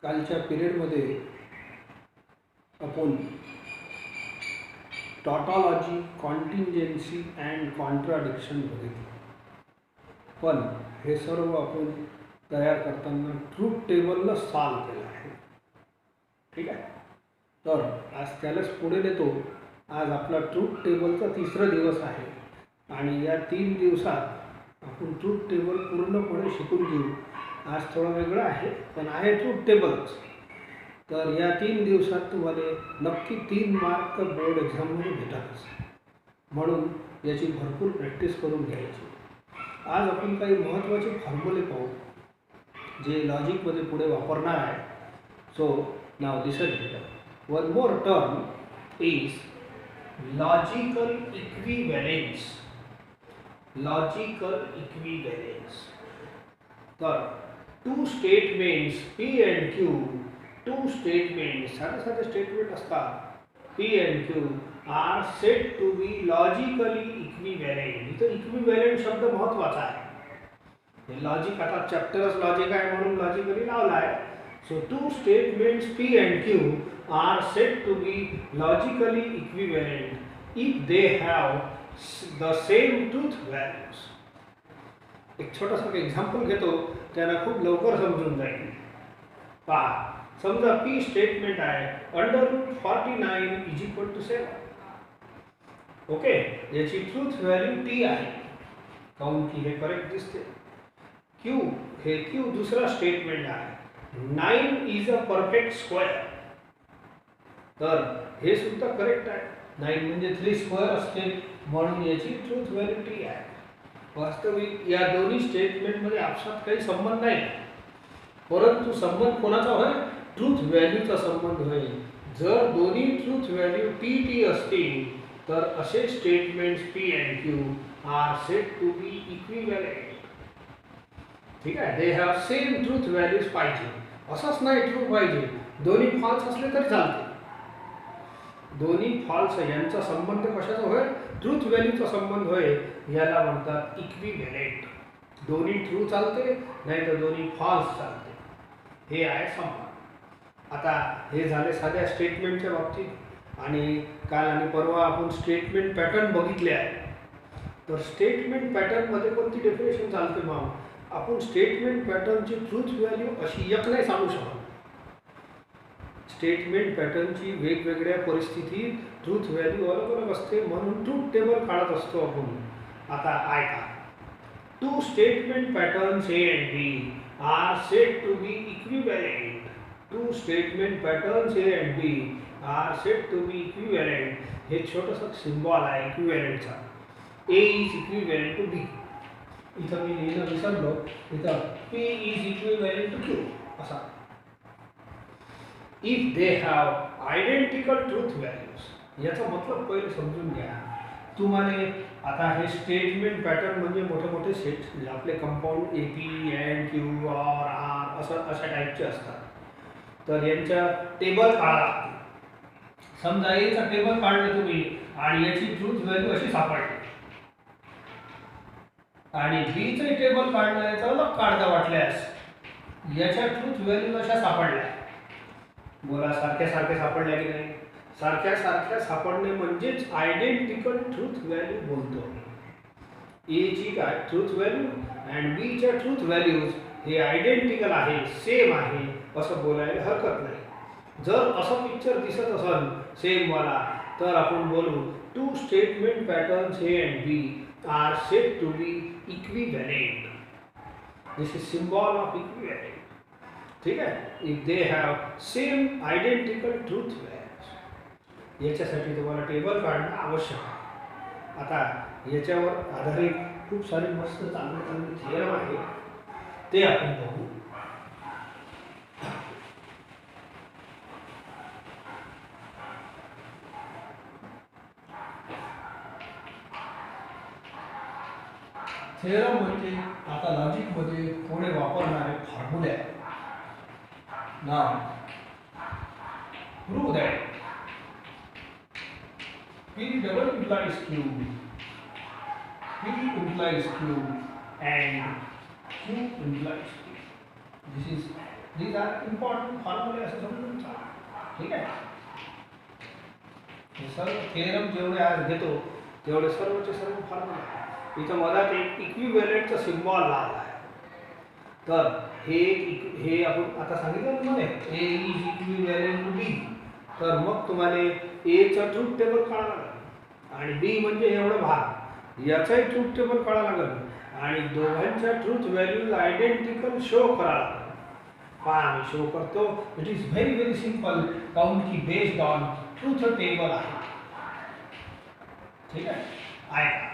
कालच्या पिरियडमध्ये आपण टॉटॉलॉजी, कॉन्टिंजेन्सी अँड कॉन्ट्राडिक्शन बघितलं. पण हे सर्व आपण तयार करताना ट्रूथ टेबलला सॉल्व केलं आहे. ठीक आहे. तर आज त्यालाच पुढे नेतो. आज आपला ट्रूथ टेबलचा तिसरा दिवस आहे आणि या 3 दिवसात आपण ट्रूथ टेबल पूर्णपणे शिकून घेऊ. आज थोडं वेगळं आहे पण आहे ट्रूथ टेबलच. तर या 3 दिवसात तुम्हाला नक्की 3 मार्क बोर्ड एक्झाममध्ये भेटालच. म्हणून याची भरपूर प्रॅक्टिस करून घ्यायची. आज आपण काही महत्त्वाचे फॉर्म्युले पाहू जे लॉजिकमध्ये पुढे वापरणार आहे. So now listen. One more term is logical equivalence. Logical equivalence. तर two statements P and Q, two statements, साधे स्टेटमेंट असतात P and Q are said to be logically equivalent. इथं इक्विव्हॅलेंट शब्द महत्त्वाचा आहे. हे लॉजिक आता चॅप्टरच लॉजिक आहे म्हणून लॉजिकली लावला आहे. So two statements P and Q are said to be logically equivalent if they have the same truth values. एक छोटासा एक्झाम्पल घेतो, त्यांना खूप लवकर समजून जाईल. पहा, समजा P स्टेटमेंट आहे √49 = 7. ओके, याची ट्रूथ व्हॅल्यू T आहे, काऊन की हे करेक्ट दिसते. Q दुसरा स्टेटमेंट आहे 9 इज अ परफेक्ट स्क्वेअर. तर हे सुद्धा करेक्ट आहे. 9 म्हणजे 3 स्क्वेअर असते म्हणून याची ट्रूथ व्हॅल्यू T आहे. वास्तविक या दोन्ही स्टेटमेंटमध्ये आपसात काही संबंध नाही, परंतु संबंध कोणाचा होय? ट्रूथ व्हॅल्यूचा संबंध होय. जर दोन्ही ट्रूथ व्हॅल्यू T असतील तर असे statements P and Q are said to be equivalent. ठीक आहे. They have same truth values पाहिजे, असंच नाही ट्रू पाहिजे. दोन्ही फॉल्स असले तरी चालते. दोन्ही फॉल्स यांचा संबंध कशाचा होय? ट्रूथ व्हॅल्यूचा संबंध होय. याला म्हणतात इक्विव्हॅलेंट. दोन्ही ट्रू चालते नाही तर दोन्ही फॉल्स चालते. हे आहे संबंध. आता हे झाले साध्या स्टेटमेंटच्या बाबतीत. आणि काल आणि परवा आपण स्टेटमेंट पॅटर्न बघितले आहे. तर स्टेटमेंट पॅटर्नमध्ये कोणती डेफिनेशन चालते? मग आपण स्टेटमेंट पॅटर्नची ट्रूथ व्हॅल्यू अशी एक नाही सांगू शकत. स्टेटमेंट पॅटर्नची वेगवेगळ्या परिस्थितीत ट्रूथ व्हॅल्यू अलग अलग असते, म्हणून ट्रूथ टेबल काढत असतो आपण. आता ऐका, two statement patterns A and B are said to be equivalent. Two statement patterns A and B are said to be equivalent. हे छोटंसं सिम्बॉल आहे इक्विव्हॅलेंटचा. A is equivalent to B. इथं मी लिहिणं विसरलो. इथं P is equivalent to Q असा. If they have identical truth values. याचा मतलब पहिले समजून घ्या. तुम्हाला आता हे स्टेटमेंट पॅटर्न म्हणजे मोठे मोठे सेट आपले compound AP, AND, Q, OR, R अशा टाईपचे असतात. तर यांच्या टेबल काढा लागते. समजा याचा टेबल काढलं तुम्ही आणि याची ट्रूथ व्हॅल्यू अशी सापडली आणि बीचं टेबल काढलं, याचा अलग काढता वाटल्यास याच्या ट्रूथ व्हॅल्यू अशा सापडल्या. बोला, सारख्या सापडल्या की नाही? सारख्या सापडणे म्हणजेच आयडेंटिकल ट्रूथ व्हॅल्यू बोलतो. A ची काय ट्रूथ व्हॅल्यू अँड B च्या ट्रूथ व्हॅल्यूज हे आयडेंटिकल आहे, सेम आहे असं बोलायला हरकत नाही. जर असं पिक्चर दिसत असेल सेम वाला तर आपण बोलू two statement patterns A and B are said to be equivalent. This is symbol of equivalent. ठीक आहे. If they have same identical truth values. याच्यासाठी तुम्हाला टेबल काढणं आवश्यक आहे. आता याच्यावर आधारित खूप सारे मस्त चांगले थिअरम आहे, ते आपण बघू. थिअरम म्हणजे आता लॉजिकमध्ये पुढे वापरणारे फॉर्म्युले आहेत. Now prove that P double implies Q, P implies Q and Q implies P. This is these are important फॉर्म्युले असं समजून चाला. ठीक आहे. हे सर्व थेरम जेवढे आज घेतो तेवढे सर्वचे सर्व फॉर्म्युले. इथं मधात एक इक्विव्हॅलेंटचा सिम्बॉल लावला आहे. तर हे आपण आता सांगितलं तुम्हाला ए इज इक्विव्हॅलेंट टू बी. तर मग तुम्हाला एचं ट्रूथ टेबल काढावं लागेल आणि बी म्हणजे एवढं भाग याचाही ट्रूथ टेबल काढावं लागेल आणि दोघांच्या ट्रूथ व्हॅल्यूज आयडेंटिकल शो करावं लागेल. पहा मी शो करतो. It is very very simple. Count की बेस्ड ऑन ट्रूथ टेबल आहे. ठीक आहे. ऐका.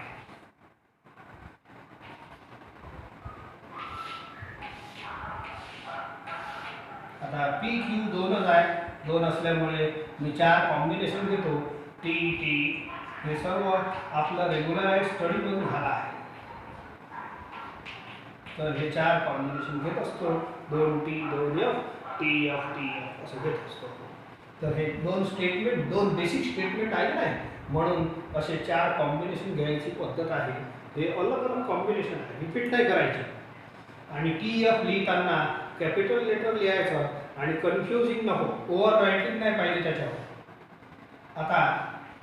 आता पी क्यू दोनच आहे. दोन असल्यामुळे मी 4 कॉम्बिनेशन घेतो. टी टी हे सर्व आपलं रेग्युलराइज स्टडीमधून झालं आहे. तर हे 4 कॉम्बिनेशन घेत असतो. 2T 2F TF TF असं घेत असतो. तर हे 2 स्टेटमेंट 2 बेसिक स्टेटमेंट आहे ना, म्हणून असे 4 कॉम्बिनेशन घ्यायची पद्धत आहे. हे अलग अलग कॉम्बिनेशन आहे. रिपीट नाही करायचे. आणि TF लिहिताना कॅपिटल लेटर लिहायचं आणि कन्फ्युजिंग नको. ओव्हर रायटिंग नाही पाहिजे त्याच्यावर. आता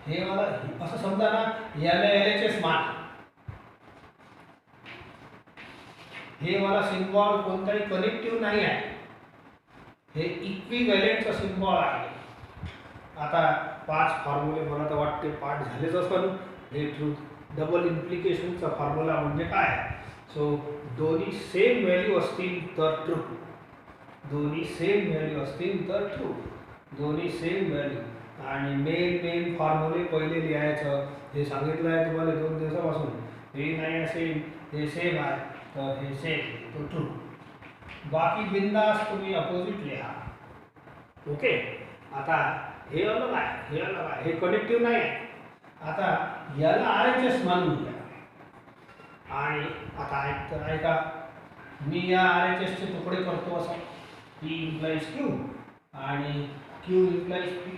हे मला असं समजा ना, याला LHS मान. हे मला सिम्बॉल कोणताही कनेक्टिव्ह नाही आहे. हे इक्विव्हॅलेंटचा सिम्बॉल आहे. आता 5 फॉर्म्युले मला तर वाटते पाठ झालेच असेल. हे ट्रूथ डबल इम्प्लिकेशनचा फॉर्म्युला म्हणजे काय. सो दोन्ही सेम व्हॅल्यू असतील तर ट्रू. दोन्ही सेम व्हॅल्यू असतील तर ट्रू. दोन्ही सेम व्हॅल्यू. आणि मेन फॉर्म्युले पहिले लिहायचं. हे सांगितलं आहे तुम्हाला 2 दिवसापासून. हे नाही असेल हे सेम आहे तर हे सेम तो ट्रू. बाकी बिंदास तुम्ही अपोजिट लिहा. ओके. आता हे अलग आहे. हे अलग आहे. हे कनेक्टिव्ह नाही आहे. आता याला RHS मानून घ्या. आणि आता ऐका मी या RHS चे तुकडे करतो असं. P implies Q आणि Q implies P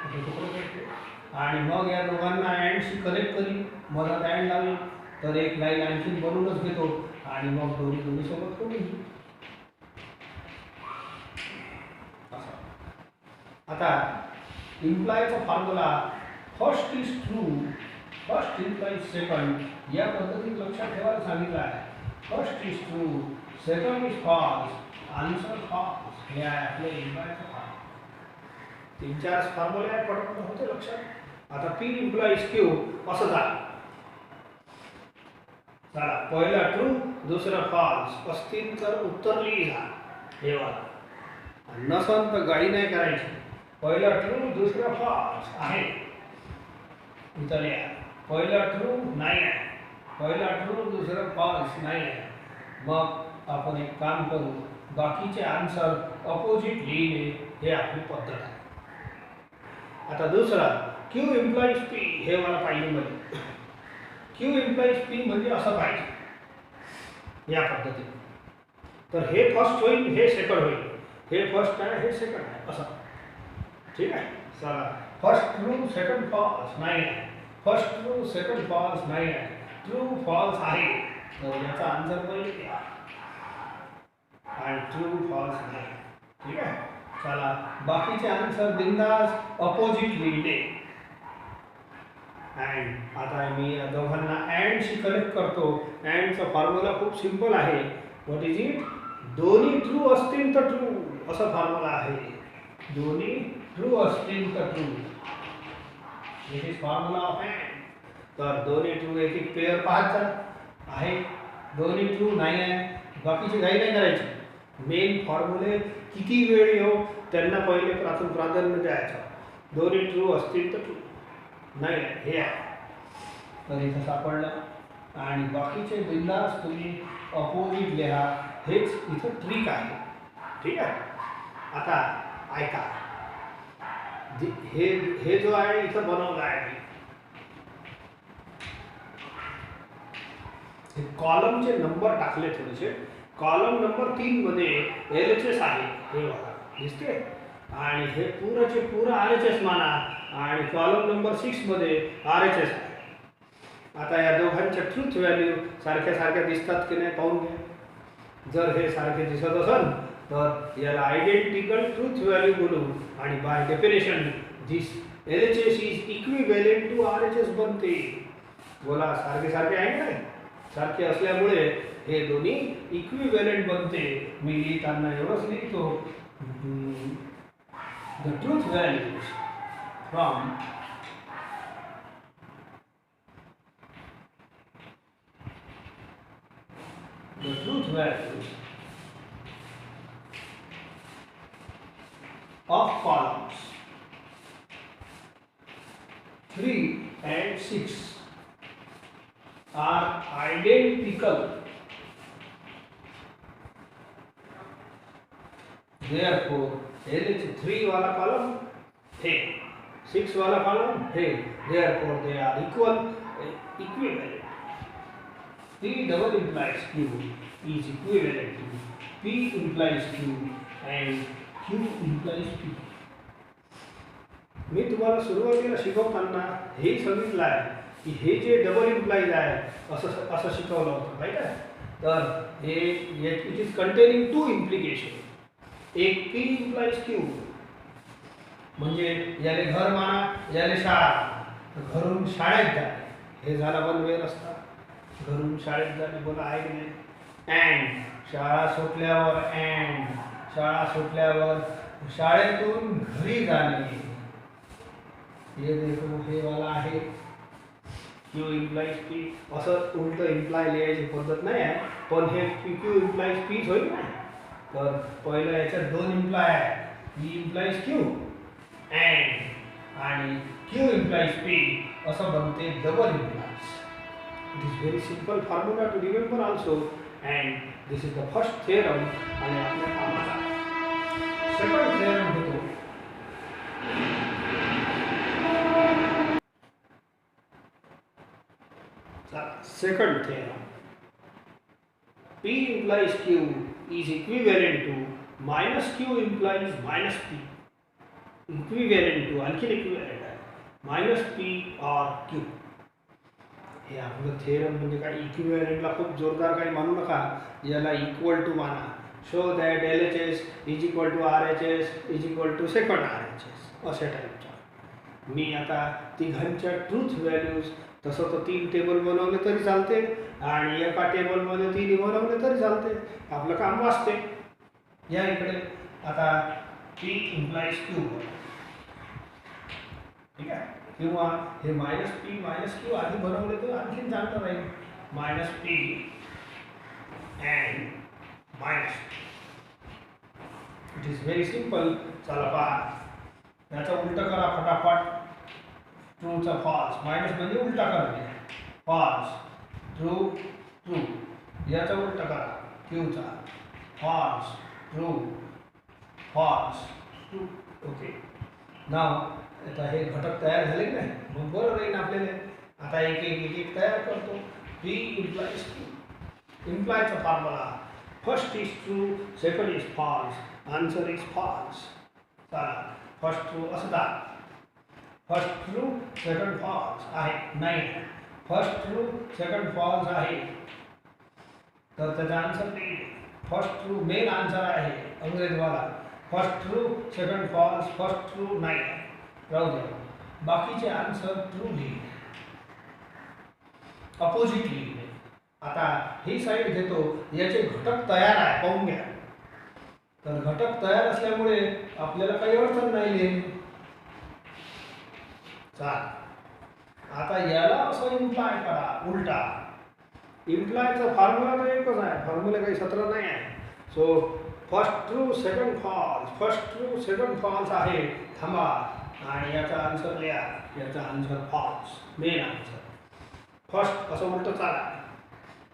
असे तुकडे करतो. आणि मग या दोघांना अँडशी कनेक्ट करीन. मधात अँड लावेन. तर एक लाईन आणखी बनवूनच घेतो आणि मग दोन्ही सोबत करून. आता इम्प्लायचा formula first is true first implies second या पद्धतीत लक्षात ठेवायला सांगितलं आहे. First is true second is false answer false. हे आहे आपले इम्प्लायचा फॉर्म्युला. 3-4 फॉर्म्युले आहे. पटपट होते लक्षात. आता P इम्प्लाइज Q असं झालं. चला पहिला ट्रू दुसरा फॉल्स असतील तर उत्तर लिहा. हे वाला नसन तर गाडी नाही करायची. पहिला ट्रू दुसरा फॉल्स आहे. इथं लिहा. पहिला ट्रू नाही आहे. पहिला ट्रू दुसरा फॉल्स नाही आहे. मग आपण एक काम करू. बाकीचे आन्सर अपोजिट लिहिणे हे आपली पद्धत आहे. आता दुसरा Q इम्प्लाइज P हे मला पाहिजे. म्हणजे Q इम्प्लाइज P म्हणजे असं पाहिजे या पद्धतीने. तर हे फर्स्ट होईल हे सेकंड होईल. हे फर्स्ट आहे हे सेकंड आहे असं. ठीक आहे. चला फर्स्ट ट्रू सेकंड फॉल्स नाही आहे. फर्स्ट ट्रू सेकंड फॉल्स नाही आहे. ट्रू फॉल्स आहे. तर याचा आन्सर पहिले द्या. आणि ट्रू फॉल्स नाही. ठीक आहे. चला बाकीचे आन्सर बिंदास अपोजिट लिहिले. अँड आता मी या दोघांना अँडशी कनेक्ट करतो. अँडचा फॉर्म्युला खूप सिंपल आहे. What is it. दोन्ही ट्रू असतील तर ट्रू असा फॉर्म्युला आहे. दोन्ही ट्रू असतील तर true. This is formula of and. तर दोन्ही ट्रू एक पेअर पाहायचा आहे. दोन्ही ट्रू नाही आहे. बाकीची घाई नाही करायची. मेन फॉर्म्युले किती वेळ येऊ त्यांना पहिले प्राधान्य द्यायचं. दोन्ही ट्रू असतील तर ट्रू नाही हे आहे. तर इथं सापडलं आणि बाकीचे बिंदास तुम्ही अपोजिट लिहा. हेच इथं ट्रिक आहे. ठीक आहे. आता ऐका. हे जो आहे इथं बनवलं आहे हे कॉलमचे नंबर टाकले थोडेसे. कॉलम नंबर 3 मध्ये LHS आहे. हे बघा दिसते. आणि हे पुराचे पुरा RHS माना. आणि कॉलम नंबर 6 मध्ये RHS आहे. आता या दोघांच्या ट्रूथ व्हॅल्यू सारख्या दिसतात की नाही पाहून घ्या. जर हे सारखे दिसत असेल तर याला आयडेंटिकल ट्रूथ व्हॅल्यू बोलू आणि by definition this LHS is equivalent to RHS बनते. बोला सारखे सारखे आहे काय? सारखे असल्यामुळे हे दोन्ही इक्विव्हॅलेंट बनते. मी लिहिताना एवढंच लिहितो, the truth values from the truth values of columns 3 and 6 are identical. Therefore, LH3 वाला कॉलम है, 6 वाला कॉलम है. Therefore, they are equivalent. P double implies Q is equivalent to P implies Q and Q implies P. मी तुम्हाला सुरुवातीला शिकवताना हे सांगितलं आहे की हे जे डबल इम्प्लाइज आहे असं शिकवलं होतं माहिती आहे. तर हे it is containing two implication. एक P implies Q म्हणजे याले घर माना, याले शाळा. घरून शाळेत जाणे हे झाला वन वे रस्ता. घरून शाळेत जाणे बोला आहे की नाही. अँड शाळा सुटल्यावर, अँड शाळा सुटल्यावर शाळेतून घरी जाणे. हे देखो हे वाला आहे क्यू इम्प्लाइज पी. असं उलट इम्प्लाय लिहायची पद्धत नाही आहे, पण हे क्यू इम्प्लाइज पीच होईल ना. तर पहिलं याच्यात दोन इम्प्लाय आहे, पी इम्प्लाइज क्यू अँड आणि क्यू इम्प्लाइज पी असं बनते double implies. It is very simple formula to remember also, and this is the first theorem. आणि आपल्या कामाचा सेकंड theorem होतो. Second theorem, P implies Q is equivalent to minus Q implies minus P. Equivalent to आणखी equivalent आहे minus P or Q. हे आपलं theorem म्हणजे काय, इक्विव्हॅलेंटला खूप जोरदार काही मानू नका, याला इक्वल टू माना. Show that LHS is equal to RHS is equal to second RHS अशा टाईपच्या. मी आता तिघांच्या ट्रूथ व्हॅल्यूज तसं तर 3 टेबल बनवले तरी चालते आणि एका टेबलमध्ये 3 बनवले तरी चालते, आपलं काम वाचते. या इकडे आता P इम्प्लाइज Q, ठीक आहे. किंवा हे मायनस क्यू आधी बनवले तर आणखी चांगलं राहील. Minus P and minus. It is very simple. चला पहा, याचा उलटा करा फटाफट. ट्रूचा फॉल्स, मायनस म्हणजे उलटा करणे, फॉल्स ट्रू ट्रू. याचा उलटा करा क्यूचा false true false true. Okay, now आता हे घटक तयार झाले की नाही, मग बरं राहील आपल्याला. आता एक एक एक तयार करतो. P implies Q. इम्प्लायचा formula, first is true, second is false, answer is false. चला फर्स्ट ट्रू असता, फर्स्ट ट्रू सेकंड फॉल्स आहे नाही, फर्स्ट ट्रू सेकंड फॉल्स आहे तर त्याचा आन्सर नाही. फर्स्ट ट्रू मेन आन्सर आहे अंग्रेजवाला. First true second false, first true नाही, राहू द्या. बाकीचे आन्सर ट्रू लिहिले, अपोजिट लिहिले. आता ही साईड घेतो, याचे घटक तयार आहे पाहून घ्या. तर घटक तयार असल्यामुळे आपल्याला काही अडचण नाही लिहिणे. आता याला असं इम्प्लाय करा उलटा. इम्प्लायचा फॉर्म्युला तर एकच आहे, फॉर्म्युला काही 17 नाही आहे. So first true second false, first true second false आहे. थांबा आणि याचा आन्सर लिहा. याचा answer false, main answer. First असं उलट चाला,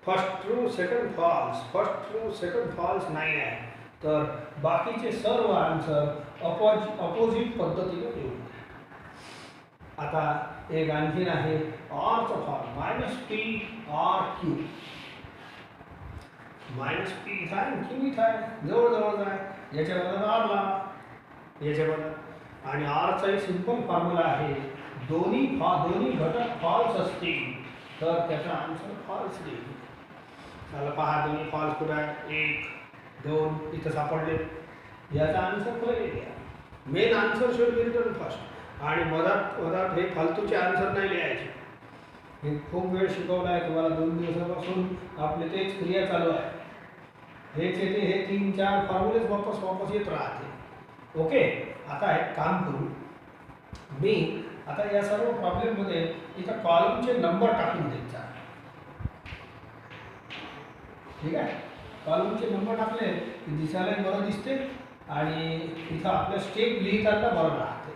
first true second false, first true second false नाही आहे, तर बाकीचे सर्व आन्सर अपोजिट पद्धतीने देऊ. आता एक आणखीन आहे ऑरचा form, minus P or Q. Minus P इथं आहे, क्यू इथं आहे, जवळजवळ आहे. याच्याबद्दल आर ला, याच्याबद्दल. आणि आरचा एक सिंपल फॉर्म्युला आहे, दोन्ही घटक फॉल्स असतील तर त्याचा आन्सर फॉल्स देईल. चला पहा दोन्ही फॉल्स कुठं आहे, 1 2 इथं सापडले. याचा आन्सर पहिले घ्या. Main answer should B written first. आणि मधात मधात हे फालतूचे आन्सर नाही लिहायचे. हे खूप वेळ शिकवलं आहे तुम्हाला, 2 दिवसापासून आपले तेच क्रिया चालू आहे. हेच येते, हे 3-4 फॉर्म्युलेच वापस वापस येत राहते. ओके. आता एक काम करू, मी आता या सर्व प्रॉब्लेममध्ये इथं कॉलमचे नंबर टाकून देत जा. ठीक आहे. कॉलमचे नंबर टाकले की दिसायला बरं दिसते आणि इथं आपलं स्टेप लिहिताना बरं राहते.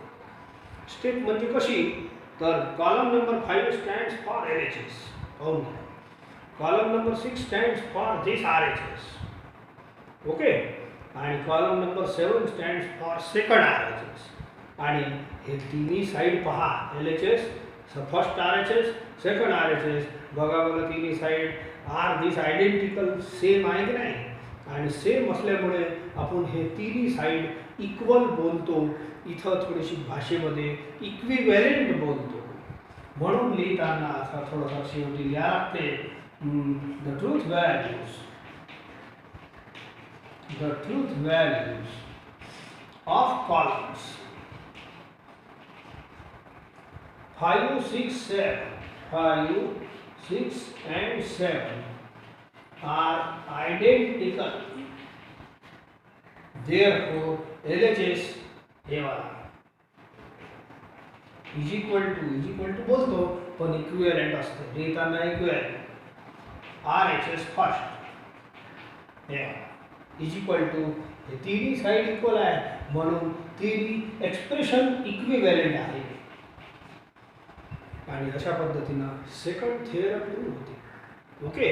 स्टेप म्हणजे कशी, तर column number 5 stands for LHS. पाहून घ्या. Column number 6 stands for this RHS. Okay. आणि column number 7 stands for second RHS. आणि हे तिन्ही साईड पहा, LHS, first RHS, second RHS. बघा बघा तिन्ही side are this identical same आहे की नाही. आणि सेम असल्यामुळे आपण हे तिन्ही साईड इक्वल बोलतो. इथं थोडीशी भाषेमध्ये इक्विव्हॅलेंट बोलतो. म्हणून लिहिताना असा थोडासा शेवटी लिहा लागते, the truth values of columns 5, 6 and 7 are identical. Therefore, LHS हे वाला इज इक्वल टू बोलतो पण इक्विव्हॅलेंट असते. लिहिताना इक्विव्हॅलेंट. RHS फर्स्ट हे इज इक्वल टू, हे तिन्ही साईड इक्वल आहे म्हणून तिन्ही एक्सप्रेशन इक्विव्हॅलेंट आहे. आणि अशा पद्धतीनं सेकंड थिअरम प्रूव्ह होते. ओके.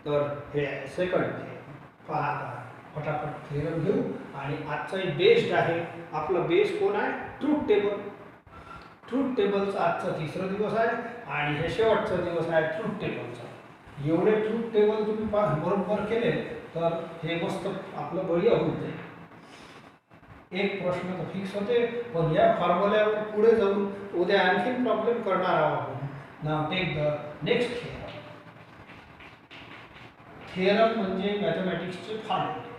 तर हे सेकंड थिअरम पहा. फटाफट थिअरम घेऊ. आणि आजचा एक बेस्ड आहे. आपला बेस कोण आहे, ट्रूथ टेबल. ट्रूथ टेबलचा आजचा 3रा दिवस आहे आणि हे शेवटचा दिवस आहे ट्रूथ टेबलचा. एवढे ट्रूथ टेबल तुम्ही बरोबर केले तर हे मस्त आपलं बढिया होऊन जाईल. एक प्रश्न तर फिक्स होते, पण या फॉर्म्युल्यावर पुढे जाऊन उद्या आणखीन प्रॉब्लेम करणार आहोत आपण. नाव take the next theorem. Theorem म्हणजे मॅथमॅटिक्सचे फॉर्म्युले.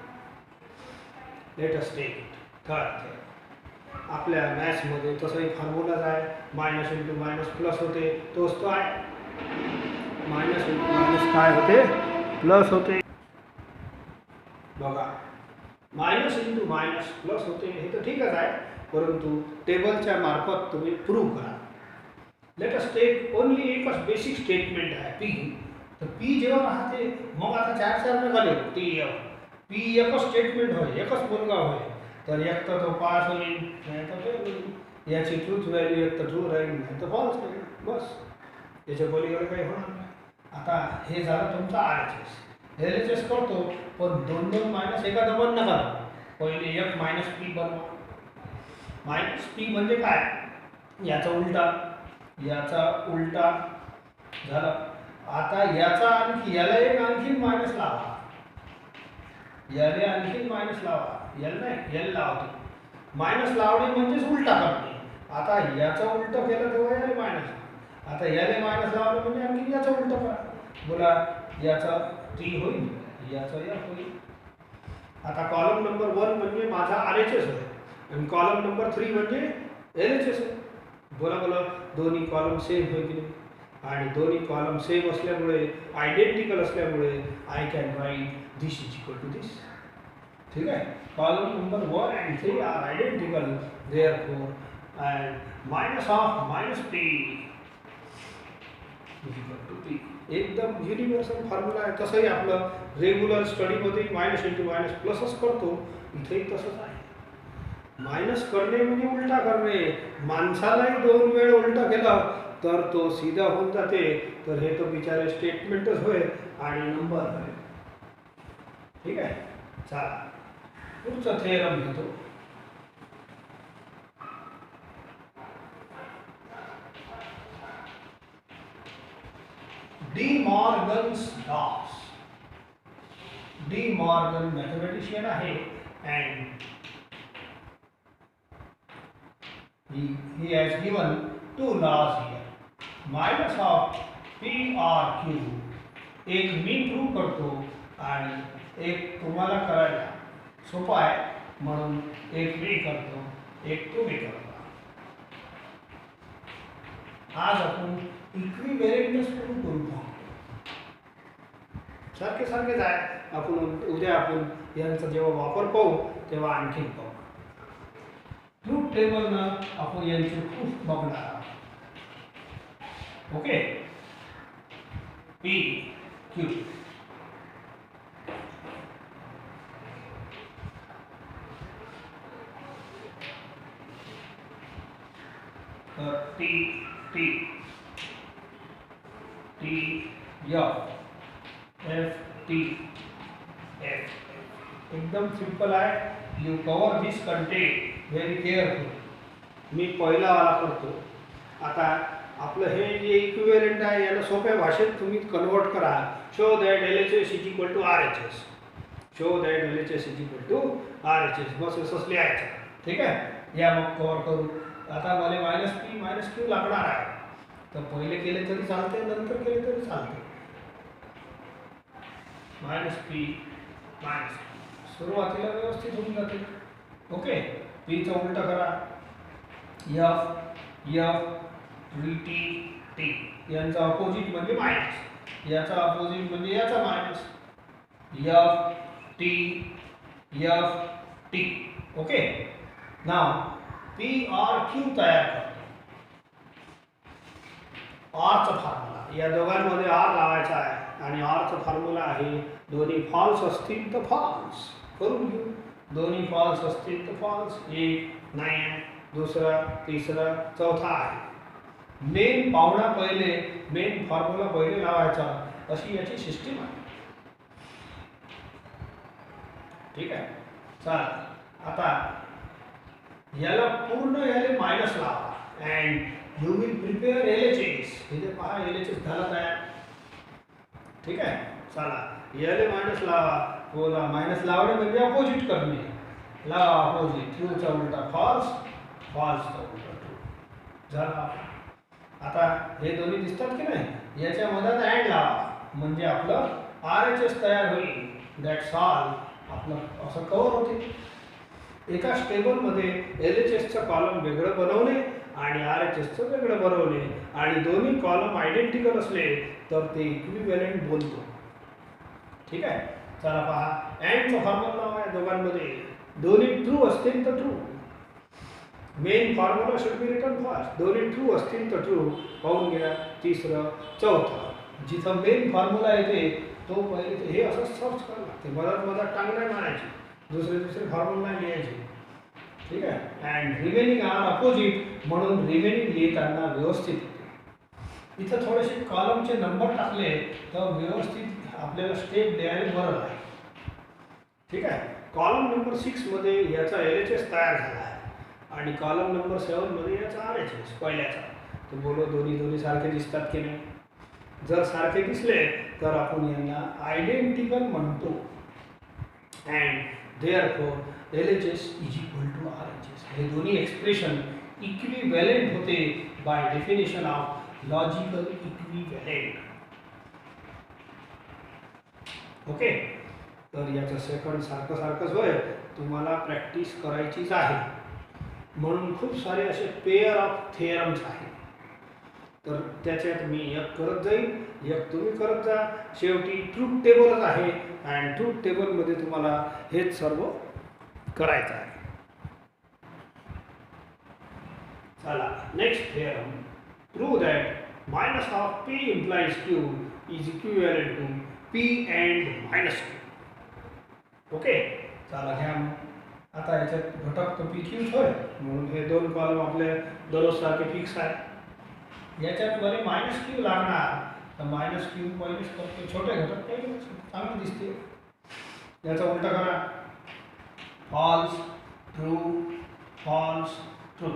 Let us take it. Third theorem. आपल्या मॅथ्समध्ये तसंही फॉर्म्युलाच आहे. मायनस इंटू मायनस प्लस होते, तोच तो आहे. मायनस इंटू मायनस काय होते, प्लस होते. बघा, मायनस इंटू मायनस प्लस होते हे तर ठीकच आहे, परंतु टेबलच्या मार्फत तुम्ही प्रूव्ह करा. लेट अस टेक ओनली एकच बेसिक स्टेटमेंट आहे पी. तर पी जेव्हा राहते मग आता 4 निघाले पी एकच स्टेटमेंट होय, एकच मुलगा होय. तर एक तर तो पास होईल, नाही तर फेल होईल. याची ट्रूथ व्हॅल्यू एक तर ट्रू राहील, नाही तर फॉल्स राहील. बस, याच्या पलीकडे काही होणार नाही. आता हे झालं तुमचा RHS. LHS करतो पण 2 मायनस एका दबन नका. पहिले एक मायनस पी बनवा. मायनस पी म्हणजे काय, याचा उलटा झाला. आता याचा याला एक आणखीन मायनस लावा. याला आणखीन मायनस लावा. एल नाही, एल लावतो. मायनस लावणे म्हणजेच उलटा करणे. आता याचा उलटा केलं तेव्हा याला मायनस. आता याला मायनस लावलं म्हणजे आणखी याचा उलटा करा. बोला, याचा टी होईल, याचा एफ होईल. आता कॉलम नंबर 1 म्हणजे माझा RHS आहे आणि कॉलम नंबर 3 म्हणजे LHS आहे. बोला बोला, दोन्ही कॉलम सेम होईल की नाही. आणि दोन्ही कॉलम सेम असल्यामुळे, आयडेंटिकल असल्यामुळे I can write this is equal to this. ठीक आहे. Column number 1 and 3 are identical. Therefore and minus of minus P is equal to P. एकदम युनिव्हर्सल फॉर्म्युला आहे. तसंही आपलं रेग्युलर स्टडीमध्ये मायनस इंटू मायनस प्लसच करतो, इथेही तसंच आहे. मायनस करणे म्हणजे उलटा करणे. माणसालाही 2 वेळ उलटा केला तर तो सीधा होऊन जाते. तर हे तो बिचारे स्टेटमेंटच होय आणि नंबर होय. ठीक आहे. चला पुढचा थेरम घेतो. D Morgan's loss. De Morgan mathematician आहे and he has given 2 laws here. Minus of P or Q एक मी प्रूव्ह करतो आणि एक तुम्हाला करायला सोपं आहे म्हणून एक मी करतो, एक तुम्ही करता. आज आपण इक्विव्हॅलेंटनेस प्रूव्ह करू पाहू. सारखे सारखेच आहे. आपण उद्या आपण यांचा जेव्हा वापर पाहू तेव्हा आणखीन पाहू. ट्रूथ टेबलनं आपण यांची प्रूफ बघणार आहोत. Okay, P Q T T T F T F. एकदम सिंपल आहे. You cover this content very careful. मी पहिला वाला करतो. आता आपलं हे जे इक्विव्हॅलेंट आहे याला सोप्या भाषेत तुम्ही कन्वर्ट करा. Show that LHS is equal to RHS. Show that LHS is equal to RHS. बस असंच लिहायचं. ठीक आहे, या मग कव्हर करू. आता मला -P -Q लागणार आहे. तर पहिले केले तरी चालते, नंतर केले तरी चालते. -P सुरुवातीला व्यवस्थित होऊन जाते. ओके, P चा उलटा करा. T यांचा अपोजिट म्हणजे मायनस, याचा अपोजिट म्हणजे याचा मायनस. T. ओके, नाव PRQ तयार करतो. R चा फॉर्म्युला या दोघांमध्ये R लावायचा आहे आणि R चा फॉर्म्युला आहे दोन्ही फॉल्स असतील तर फॉल्स. करून घेऊ. दोन्ही फॉल्स असतील तर फॉल्स. एक नाही, दुसरा, तिसरा, चौथा आहे. मेन पावडा पहिले, मेन फॉर्म्युला पहिले लावायचा, अशी याची सिस्टीम आहे. ठीक आहे, चला आता याला पूर्ण याला मायनस लावा and you will prepare LHS. इथे पहा LHS झाला तयार. ठीक आहे, चला याला मायनस लावा. बोला मायनस लावणे म्हणजे अपोजिट करणे. लावा अपोजिट. ट्रू चा उलटा फॉल्स, फॉल्स चा उलटा ट्रू. झाला. आता हे दोन्ही दिसतात की नाही, याच्या मधात अँड लावा म्हणजे आपलं RHS तयार होईल. That's all. आपलं असं कव्हर होते. एका टेबलमध्ये LHSचं कॉलम वेगळं बनवणे आणि RHSचं वेगळं बनवणे आणि दोन्ही कॉलम आयडेंटिकल असले तर ते इक्विव्हॅलेंट बोलतो. ठीक आहे, चला पहा. अँडचा फॉर्म्युला आहे दोघांमध्ये. दोन्ही ट्रू असतील तर true. Main formula should be written first. दोन्ही ट्रू असतील तर ट्रू. पाहून घ्या. तिसरं, चौथं. जिथं मेन फॉर्म्युला येते तो पहिले हे असं सर्च करावं लागते. मधात टांगण्या मारायची, दुसरे फॉर्म्युला लिहायचे. ठीक आहे, अँड रिमेनिंग आर अपोजिट म्हणून रिमेनिंग लिहिताना व्यवस्थित येते. इथं थोडेसे कॉलमचे नंबर टाकले तर व्यवस्थित आपल्याला स्टेप लिहायला बरं आहे. ठीक आहे, कॉलम नंबर 6 मध्ये याचा LHS तयार झाला आहे आणि कॉलम नंबर 7 मध्ये याचा RHS पहिल्याचा. तर बोलो दोन्ही सारखे दिसतात की नाही. जर सारखे दिसले तर आपण यांना आयडेंटिकल म्हणतो. And therefore LHS is equal to RHS. हे दोन्ही एक्सप्रेशन इक्विव्हॅलेंट होते by definition of logical equivalent. Okay, तर याचं सेकंड सारखंच होय. तुम्हाला प्रॅक्टिस करायचीच आहे म्हणून खूप सारे असे पेअर ऑफ थेरम्स आहेत. तर त्याच्यात मी एक करत जाईल, एक तुम्ही करत जा. शेवटी ट्रूथ टेबलच आहे अँड ट्रूथ टेबलमध्ये तुम्हाला हेच सर्व करायचं आहे. चला next theorem. Prove that minus of P implies Q is equivalent to P and minus Q. Okay, चला घ्या. आता याच्यात घटक तर PQ होय म्हणून हे दोन कॉलम आपले दररोज सारखे फिक्स आहे. याच्यात मध्ये -Q लागणार तर -Q पहिलेच करतो. छोटे घटक काही चांगले दिसते. याचा उलटा करा. False, true, false, true.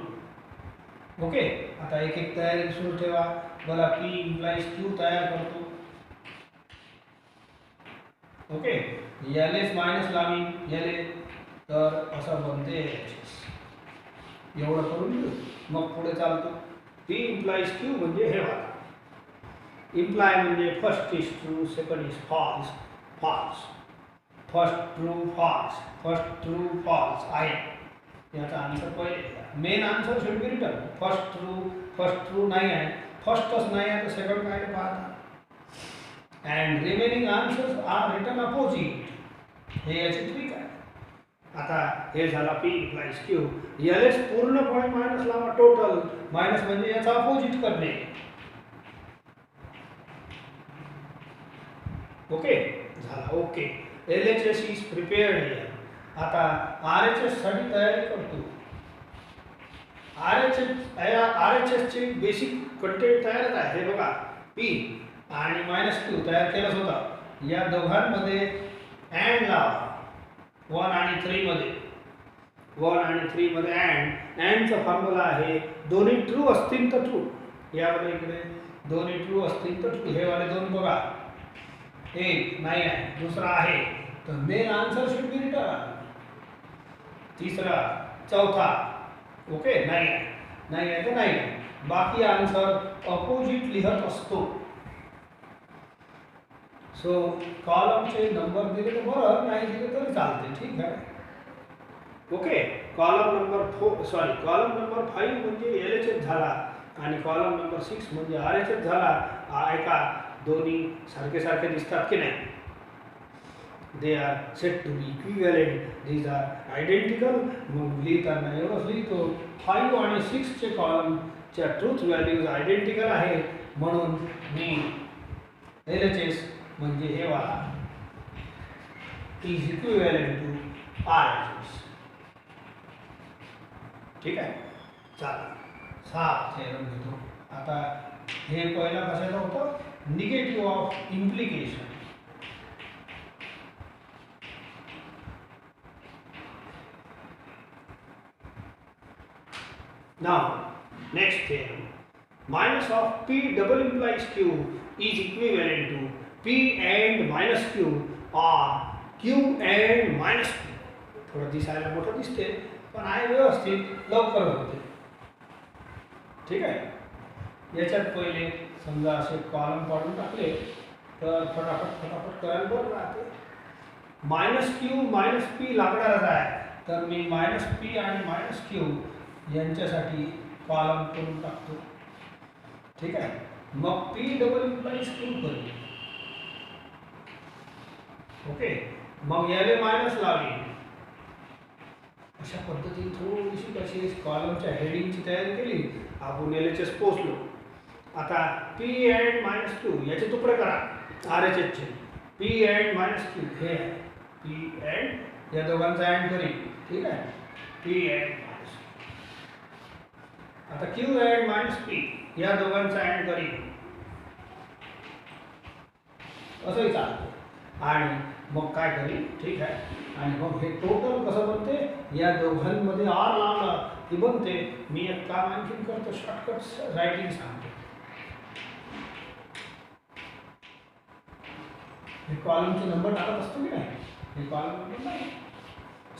Okay, आता एक तयारी सुरू ठेवा. मला P implies Q तयार करतो. ओके, यालेच मायनस लावी याले तर असं बनते LHS. एवढं करून घेऊ मग पुढे चालतो. P implies Q म्हणजे हे वाला. इम्प्लाय म्हणजे first is true, second is false, false, first true false, first true false आहे याचा आन्सर पहिले. Main answer should be written. First true नाही आहे, फर्स्टच नाही आहे तर सेकंड काय पाहता. And remaining answers are written opposite. हे याची ट्रिक आहे. आता हे झाला पी इम्प्लाइज क्यू. एलएच पूर्णपणे मायनस लावा, टोटल मायनस म्हणजे याचा अपोजिट करणे. ओके झाला. Okay LHS is prepared here. आता आरएचएस साठी तयारी करतो. आरएचएस ची बेसिक कंटेंट तयारच आहे. हे बघा पी आणि मायनस क्यू तयार केलाच होता. या दोघांमध्ये अँड लावा. 1 आणि 3 मध्ये 1 आणि 3 मध्ये अँडचा फॉर्म्युला आहे दोन्ही ट्रू असतील तर ट्रू. यामध्ये इकडे दोन्ही ट्रू असतील तर ट्रू. हे वाले दोन बघा, एक नाही आहे दुसरा आहे तर main answer should B return. तिसरा चौथा ओके नाही आहे तर नाही आहे. बाकी आन्सर अपोजिट लिहत असतो. सो कॉलमचे नंबर दिले तर बरं, नाही दिले तरी चालते. ठीक आहे. ओके कॉलम नंबर 5 म्हणजे एलएचएस झाला आणि कॉलम नंबर 6 म्हणजे आरएचएस झाला. ऐका दोन्ही सारखे सारखे दिसतात की नाही. They are said to be equivalent. These are identical. मग लिहिताना एवढंच लिहितो 5 आणि 6 चे कॉलमच्या ट्रूथ व्हॅल्यूज आयडेंटिकल आहे म्हणून मी एलएचएस म्हणजे हे वाला इज इक्विव्हॅलेंट टू आरएचएस. ठीक आहे. चालेल. 7 थेरम घेतो. आता हे पहिला कशाचं होतं, negative of implication. Now, next theorem. Minus of P double implies Q is equivalent to P and minus Q or Q and minus P. थोडं दिसायला मोठं दिसते पण आहे व्यवस्थित लवकर होते. ठीक आहे. याच्यात पहिले समजा असे कॉलम पाडून टाकले तर फटाफट करायला बरं राहते. मायनस क्यू मायनस पी लागणारच आहे तर मी मायनस पी आणि मायनस क्यू यांच्यासाठी कॉलम करून टाकतो. ठीक आहे. मग पी डबल इम्प्लाइज क्यू करू. ओके मग याले मायनस लावली. अशा पद्धतीने थोडीशी कशी कॉलमच्या हेडिंगची तयारी केली आपण एलएचएस पोचलो. आता पी अँड मायनस क्यू याचे तुकडे करा आरएचएसचे. पी अँड मायनस क्यू हे आहे. पी अँड या दोघांचा अँड करी. ठीक आहे. P and minus. आता क्यू अँड मायनस पी या दोघांचा अँड करी. असंही चालतं. आणि मग काय करी. ठीक आहे. आणि मग हे टोटल कसं बनते, या दोघांमध्ये आर लावला की बनते. मी एक काम आणखी करतो, शॉर्टकट रायटिंग सांगतो. हे कॉलमचे नंबर टाकत असतो की नाही. हे कॉलम नंबर नाही.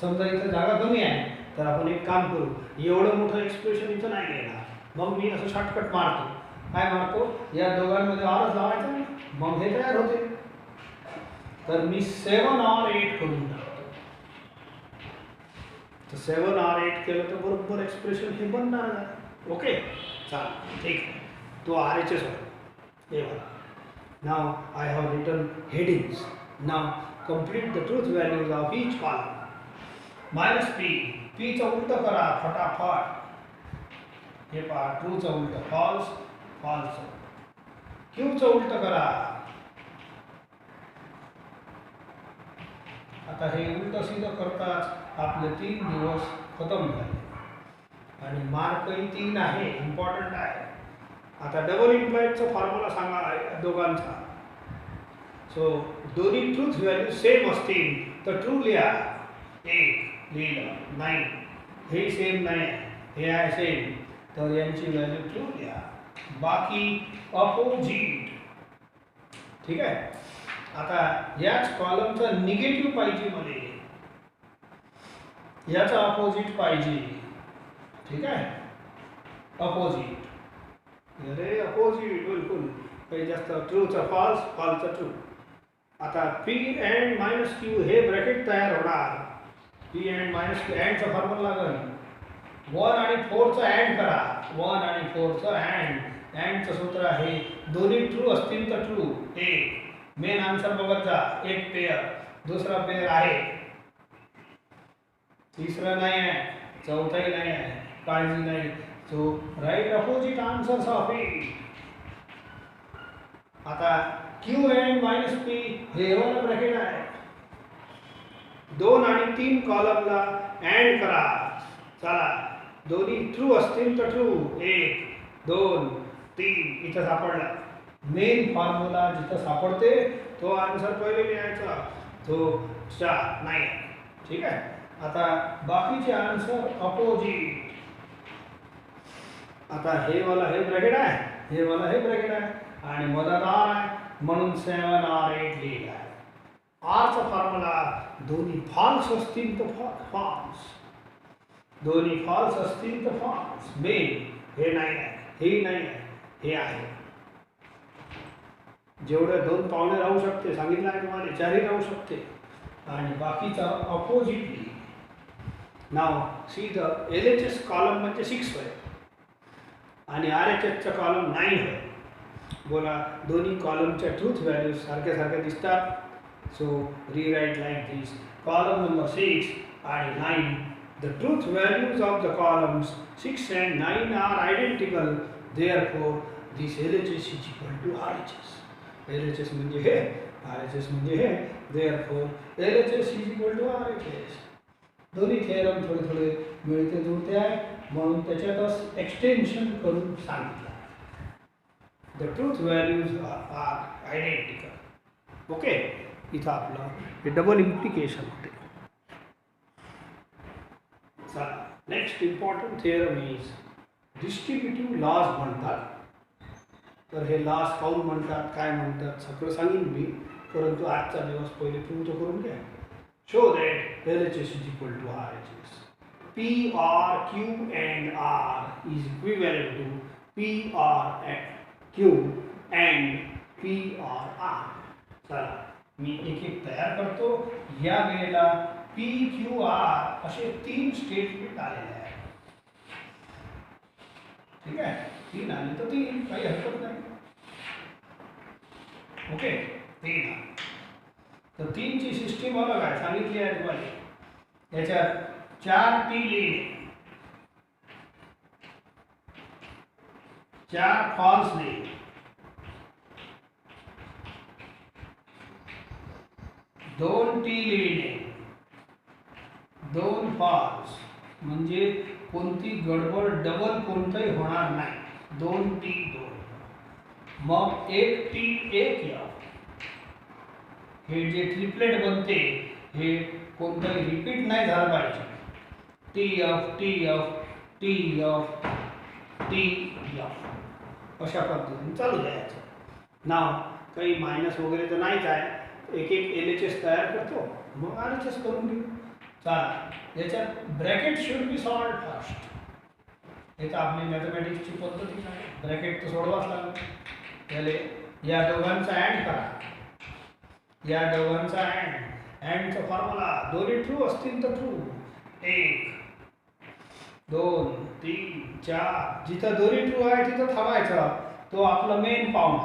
समजा इथं जागा कमी आहे तर आपण एक काम करू, एवढं मोठं एक्सप्रेशन इथं नाही घेणार. मग मी असं शॉर्टकट मारतो. काय मारतो, या दोघांमध्ये आरच लावायचं मग हे तयार होते. तर मी 7 और 8 करून टाकतो. तर 7 और 8 केलं तर बरोबर एक्सप्रेशन हे बनणार आहे. ओके चालेल. ठीक आहे. तो आरएचएस होता हे वाला. Now I have written headings. Now complete the truth values of each column. Minus P. P चं उलटं करा फटाफट. हे पहा ट्रू चं उलटं फॉल्स, फॉल्स. Q चं उलटं करा. आता हे उलटं सीधं करताच आपले 3 दिवस खतम झाले आणि मार्कही 3 आहे. इम्पॉर्टंट आहे. आता डबल इम्प्लाइडचा फॉर्म्युला सांगा दोघांचा. सो दोन्ही ट्रूथ व्हॅल्यू सेम असतील तर ट्रू लिहा. 1 लिहिलं नाही, हे सेम नाही हे आहे सेम तर यांची व्हॅल्यू ट्रू लिहा. बाकी अपोजिट. ठीक आहे. आता याच कॉलमचा निगेटिव्ह पाहिजे मध्ये, याचा अपोजिट पाहिजे. ठीक आहे. अपोजिट. अरे अपोजिट बिलकुल काही जास्त ट्रूचं फॉल्स, फॉल्सचं ट्रू. आता पी अँड मायनस क्यू हे ब्रॅकेट तयार होणार. पी अँड मायनस क्यू अँडचा फॉर्म्युला लागेल. 1 आणि 4चं अँड करा. 1 आणि 4चं अँडचं सूत्र आहे दोन्ही ट्रू असतील तर ट्रू. एक मेन आन्सर बघत जा. एक पेयर, दुसरा पेयर आहे, तिसरं नाही आहे, चौथाही नाही आहे. काळजी नाही. So write opposite answers of it. आता क्यू अँड मायनस पी हे वाला ब्रॅकेट आहे. 2 आणि 3 कॉलमला अँड करा. चला, दोन्ही ट्रू असतील तर ट्रू. 1 2 3 इथं सापडला. मेन फॉर्म्युला जिथं सापडते तो आन्सर पहिले लिहायचा. तो स्टार नाही. ठीक आहे. आता बाकीचे आन्सर अपोजिट. आता हे वाला हे ब्रॅकेट आहे, हे वाला हे ब्रॅकेट आहे आणि मधात आर आहे, म्हणून 7 और 8 लिहिला आहे. आरचा फॉर्म्युला दोन्ही फॉल्स असतील तर फॉल्स, दोन्ही फॉल्स असतील तर फॉल्स. मेन हे नाही आहे, हे नाही आहे, हे आहे. जेवढे 2 पावणे राहू शकते सांगितलं आहे तुम्हाला, 4ही राहू शकते. आणि बाकीचा oppositely. Now see the LHS column म्हणजे 6 होय आणि RHSचा कॉलम 9 होय. बोला दोन्ही कॉलमच्या ट्रूथ व्हॅल्यूज सारख्या दिसतात. सो रीराइट लाईक दिस. कॉलम नंबर 6 आणि 9. The truth values of the columns 6 and 9 are identical. Therefore, this LHS is equal to RHS. LHS म्हणजे हे, RHS म्हणजे हे. Therefore, LHS is equal to RHS. दोन्ही theorem थोडे मिळते जुळते आहे, म्हणून त्याच्यातच एक्सटेन्शन करून सांगितलं. The truth values are identical. Okay, इथं आपलं हे डबल इम्प्लिकेशन होते. चला, next important theorem is distributive laws म्हणतात. तर हे लॉज काऊन म्हणतात, काय म्हणतात सगळं सांगेन मी, परंतु आजचा दिवस पहिले प्रूव्ह तर करून घ्या. Show that LHS is equal to RHS. P, R, Q and R is equivalent to P, R, Q and P, R. चला, मी एक तयार करतो. या वेळेला P, Q, R असे 3 स्टेटमेंट आलेले आहेत. ठीक आहे, 3 आले तर 3, काही हरकत नाही. ओके, 3 आले तर 3ची सिस्टीम अलग आहे, सांगितली आहे तुम्हाला. याच्यात 4 T लिहिणे, 4 फॉल्स लिहिणे, 2 T लिहिणे, 2 फॉल्स. म्हणजे कोणती गडबड डबल कोणताही होणार नाही. 2 T 2. मग 1 T 1 F. हे जे ट्रिपलेट बनते हे कोणताही रिपीट नाही झालं पाहिजे. TF TF TF TF अशा पद्धतीने चालू द्यायचं. नाव काही मायनस वगैरे तर नाहीच आहे. एक LHS तयार करतो, मग RHS करून घेऊ. चला, याच्यात bracket should be solve first. हे तर आपली मॅथमॅटिक्सची पद्धती आहे. ब्रॅकेट तर सोडवाच लागेल. त्याले या दोघांचा अँड करा. या दोघांचा अँडचा फॉर्म्युला दोन्ही ट्रू असतील तर ट्रू. 1 2 3 4. जिथं दोन्ही ट्रू आहे तिथं थांबायचं. तो आपला मेन पाऊंड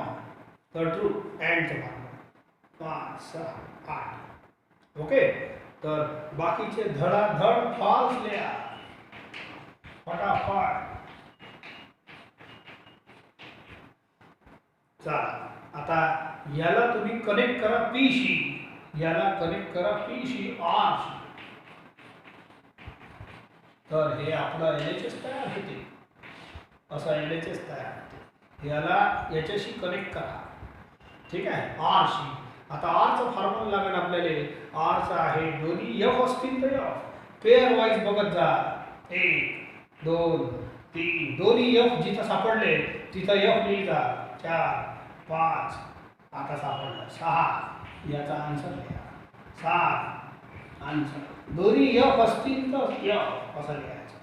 तर ट्रू अँडचा फॉर्म्युला. 5 6 8. ओके, तर बाकीचे धडाधड फॉल्स लिहा फटाफट. चला, आता याला तुम्ही कनेक्ट करा P शी, याला कनेक्ट करा P शी R शी. तर हे आपला LHS तयार होते. असा LHS तयार होते. याला याच्याशी कनेक्ट करा. ठीक आहे, R शी. आता Rचा फॉर्म्युला लागेल आपल्याला. Rचा आहे दोन्ही F असतील तर F. पेअर वाईज बघत जा. 1 2 3. दोन्ही F जिथं सापडले तिथं F लिहिता. 4 5. आता सापडला 6. याचा आन्सर लिहा 7. आन्सर दोन्ही F असतील तर F असं लिहायचं.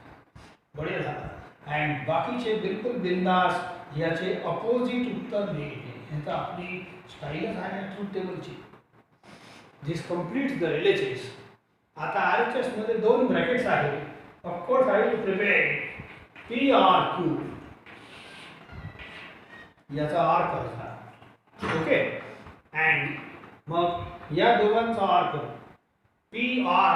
बढिया झालं. अँड बाकीचे बिलकुल बिंदास याचे अपोजिट उत्तर लिहिले. हे तर आपली स्टाईलच आहे ट्रूथ टेबलची. This completes the LHS. आता RHS मध्ये दोन ब्रॅकेट्स आहेत. Of course I will prepare PRQ याचा अर्थ असा. ओके. अँड मग या दोघांचा अर्थ PRR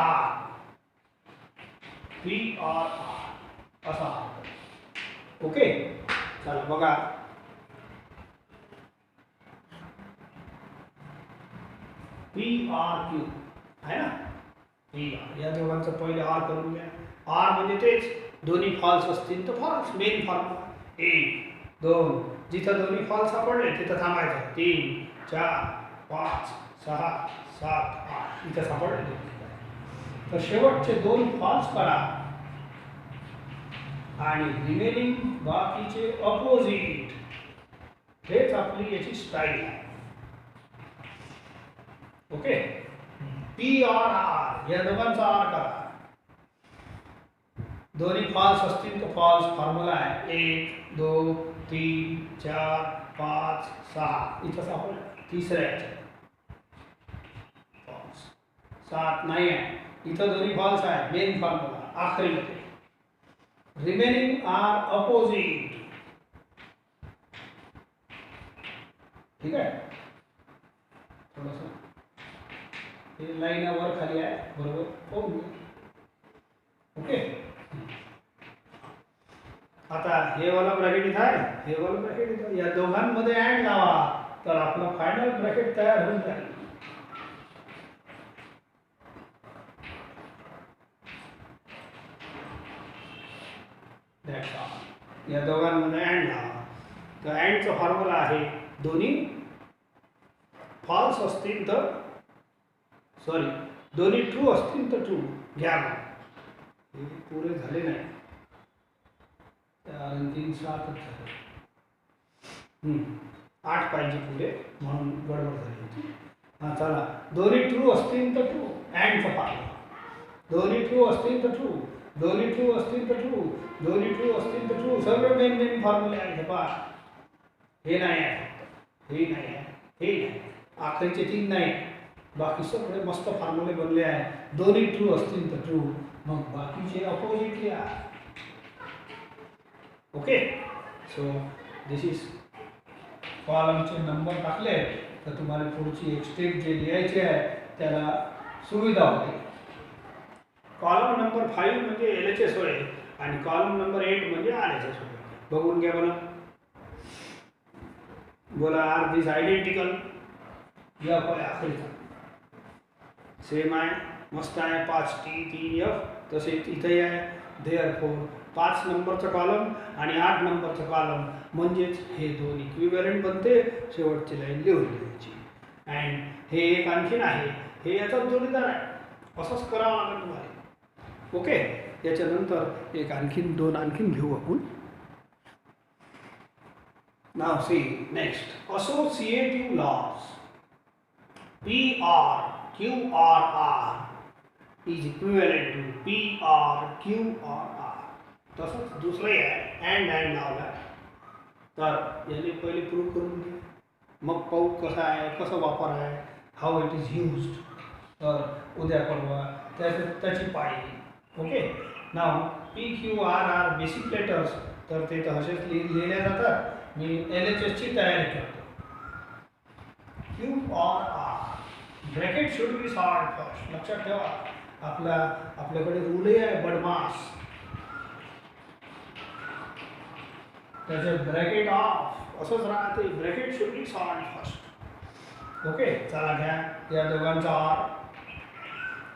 असा अर्थ. ओके. चला बघा. PRQ आहे ना. PR या दोघांचं पहिले आर करून घ्या. आर म्हणजे तेच दोन्ही फॉल्स असतील तर फॉल्स. मेन फॉर्म्युला 1 2 जिथं दोन्ही फॉल्स सापडले तिथं थांबायचं. 3 4 5 6 7 8 इथं सापडले तर शेवटचे दोन फॉल्स करा आणि रिमेनिंग बाकीचे अपोजिट. हेच आपली याची स्टाईल आहे. ओके. PRR या दोघांचा आर करा. दोन्ही फॉल्स असतील तर फॉल्स. फॉर्म्युला आहे 1 2 3 4 5 6 इथं सापडलं. तिसऱ्या फॉल्स 7 नाही आहे. इथं दोन्ही फॉल्स आहे. मेन फॉर्म्युला आखरी मध्ये. Remaining are opposite. ठीक आहे. थोडंसं हे लाईन वर खाली आहे. बरोबर होऊन गेलं. ओके. आता हे वाला ब्रॅकेट इथं आहे. हे वाला ब्रॅकेट इथं. या दोघांमध्ये अँड लावा तर आपला फायनल ब्रॅकेट तयार होऊन जाईल. या दोघांमध्ये अँड लावा तर अँडचा फॉर्म्युला आहे दोन्ही फॉल्स असतील तर सॉरी दोन्ही ट्रू असतील तर ट्रू घ्या. हे पुरे झाले नाही. 3 7 झाले. 8 पाहिजे पुढे म्हणून गडबड झाली होती. हां चला. दोन्ही ट्रू असतील तर ट्रू. अँडचा फॉर्म्युला दोन्ही ट्रू असतील तर ट्रू. दोन्ही ट्रू असतील तर ट्रू. दोन्ही ट्रू असतील तर ट्रू. सगळे मेन फॉर्म्युले आहेत. पहा हे नाही आहे. हे नाही आहे. हे नाही. आखरीचे 3 नाही. बाकी सगळे मस्त फॉर्म्युले बनले आहे. दोन्ही ट्रू असतील तर ट्रू. मग बाकीचे अपोजिट लिहा. ओके. सो दिस इज कॉलमचे नंबर टाकले तर तुम्हाला पुढची एक स्टेप जे लिहायची आहे त्याला सुविधा होते. कॉलम नंबर 5 म्हणजे LHS होय आणि कॉलम नंबर 8 म्हणजे RHS होय. बघून घ्या मला. बोला आर दिस आयडेंटिकल. या होय आखरीचा सेम आहे. मस्त आहे. 5T 3F तसेच इथंही आहे. देअरफॉर 5 नंबरचा कॉलम आणि 8 नंबरचा कॉलम म्हणजेच हे दोन इक्विव्हॅलेंट बनते. शेवटची लाईन लिहून द्यायची. अँड हे एक आणखीन आहे. हे याचा जोडीदार आहे. असंच करावं लागेल तुम्हाला. ओके. याच्यानंतर एक आणखीन 2 आणखीन घेऊ आपण. नाव see next associative laws. PRQRR is equivalent to PRQRR. तसंच दुसरंही आहे. अँड लावला तर याने पहिले प्रूव्ह करून घे. मग पाहू कसा आहे कसं वापर आहे. How it is used. तर उद्या परवा त्याची पाहिजे. ओके. नाव PQRR बेसिक लेटर्स तर ते तर असेच लिहिल्या जातात. मी LHSची तयारी करतो. QRR bracket should be solved first. लक्षात ठेवा आपल्याकडे रूलही आहे बडमास. त्याचे ब्रॅकेट ऑफ असंच राहते. Bracket should be solved first. Okay. चला घ्या या दोघांचा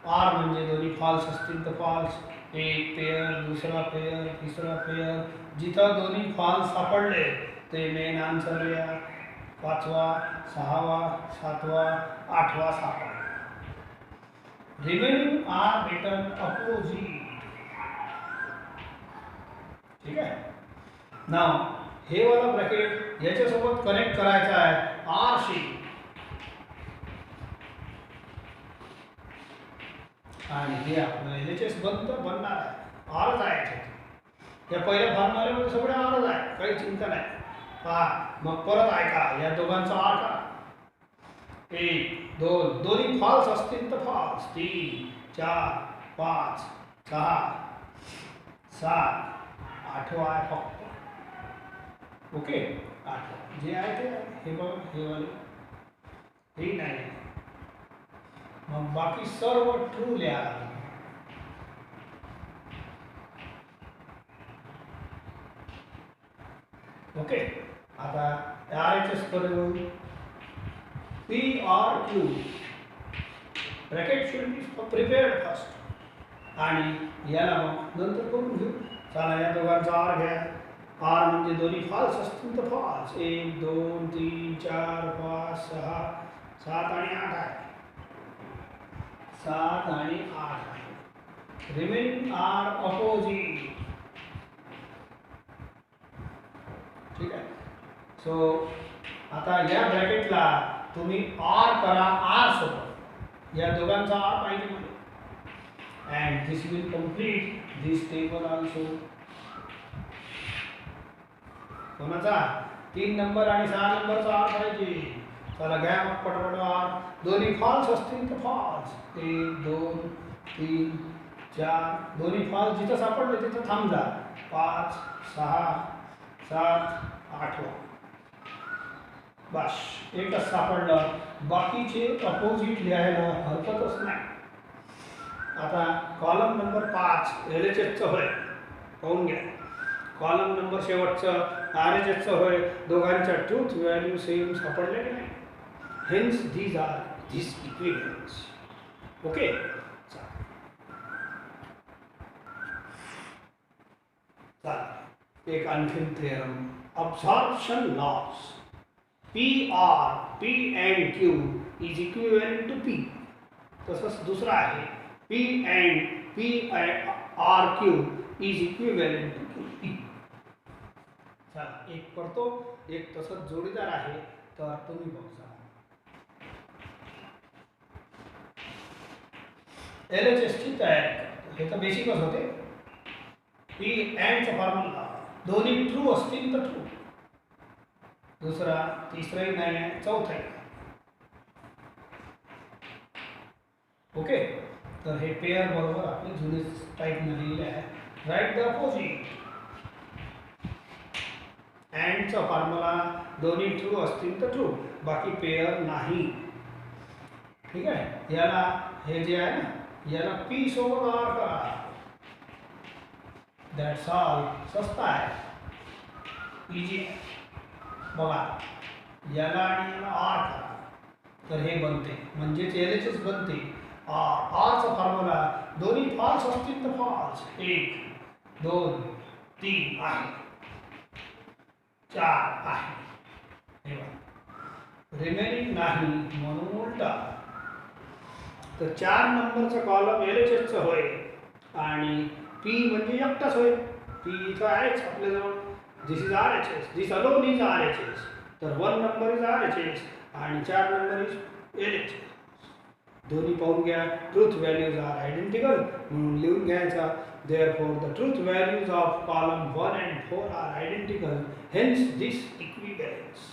आर म्हणजे दोन्ही फॉल्स असतील तर फॉल्स. एक पेयर दुसरा पेयर तिसरा पेयर. जिथं दोन्ही फॉल्स सापडले ते मेन आन्सर लिहा. 5वा 6वा 7वा 8वा सापडला. Remaining are written opposite. ठीक आहे. नाव हे वाला ब्रॅकेट याच्यासोबत कनेक्ट करायचा आहे आर शी. आणि हे आपलं LHS बनणार आहे. आरच आहे. या पहिल्या फॉर्म्युल्यामध्ये सगळे आरच आहे. काही चिंता नाही. पहा मग परत ऐका, या दोघांचा आर करा. 1 2 दोन्ही फॉल्स असतील तर फॉल्स. 3 4 5 6 7 8वा आहे फक्त. ओके, 8 जे आहे ते हे बघा, हे वाले हे नाही. मग बाकी सर्व ट्रू लिहा. ओके, आता RHS करू. P or Q bracket should be prepared first आणि याला मग नंतर करून घेऊ. चला, या दोघांचा आर घ्या. आर म्हणजे दोन्ही फॉल्स असतील तर फॉल्स. 1 2 3 4 5 6 7 आणि 8 आहे. 7 आणि 8 आहे. Remaining are opposite. ठीक आहे. सो आता या ब्रॅकेटला तुम्ही आर करा आर सोबत. या दोघांचा आर पाहिजे मला. And this will complete this table also. कोणाचा 3 नंबर आणि 6 नंबरचा आर पाहिजे. चला घ्या मग पटपट आर. दोन्ही फॉल्स असतील तर फॉल्स. 1 2 3 4 दोन्ही फॉल्स जिथं सापडले तिथं थांब जा. 5 6 7 8 बस एकच सापडलं. बाकीचे अपोजिट लिहायला हरकतच नाही. आता कॉलम नंबर 5 LHSचं होय, पाहून घ्या. कॉलम नंबर शेवटचं RHSचं होय. दोघांच्या ट्रूथ व्हॅल्यू सेम सापडले की नाही. Hence these are this equivalence. Okay, चला एक आणखीन theorem. Absorption laws. P and Q is equivalent to P. तसंच दुसरा आहे P R Q is equivalent to P. चला एक करतो, एक तसंच जोडीदार आहे, तर तुम्ही बघा. LHS ची तयारी करतो. हे तर बेसिकच होते. P अँडचा फॉर्म्युला दोन्ही ट्रू असतील तर ट्रू. दूसरा तीसराही नाही आहे, चौथाही. ओके, तर हे पेयर बरोबर आपले जुने टाईपने लिहिले आहे. Write the opposite. अँडचा फॉर्म्युला दोन्ही ट्रू असतील तर ट्रू, बाकी पेयर नाही. ठीक आहे. याला हे जे आहे ना, याला P सोबत आर करा. That's all. सस्ता आहे, इजी आहे. बघा, याला आणि याला आर करा तर हे बनते, म्हणजेच LHS बनते. आरचा फॉर्म्युला दोन्ही फॉल्स असतील तर फॉल्स. 1 2 3 आहे, 4 आहे. हे बघा, रिमेनिंग नाही म्हणून उलटा. तर 4 नंबरचा कॉलम LHSचं होय आणि P म्हणजे एकटाच होय. P इथं आहेच आपल्याजवळ. This is RHS. This alone is RHS. तर 1 नंबर इज RHS आणि 4 नंबर इज LHS. दोन्ही पाहून घ्या. ट्रूथ व्हॅल्यूज आर आयडेंटिकल म्हणून लिहून घ्यायचा. Therefore the truth values of column 1 and 4 are identical. Hence this equivalence.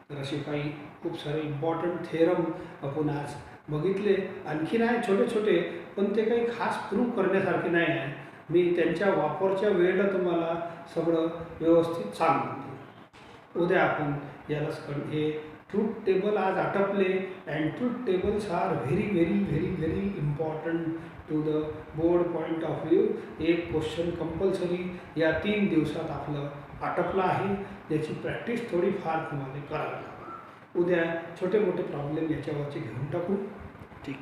तर असे काही खूप सारे इम्पॉर्टंट थेरम आपण आज बघितले. आणखी नाही छोटे छोटे, पण ते काही खास प्रूव्ह करण्यासारखे नाही आहे. मी त्यांच्या वापरच्या वेळेला तुम्हाला सगळं व्यवस्थित सांगून देईन. उद्या आपण याला हे ट्रूथ टेबल आज आटपले. And truth tables are very very very very important to the board point of view. एक क्वेश्चन कंपल्सरी या 3 दिवसात आपलं आटपलं आहे. याची प्रॅक्टिस थोडीफार तुम्हाला करावी लागेल. उद्या छोटे मोठे प्रॉब्लेम याच्यावरचे घेऊन टाकू. ठीक.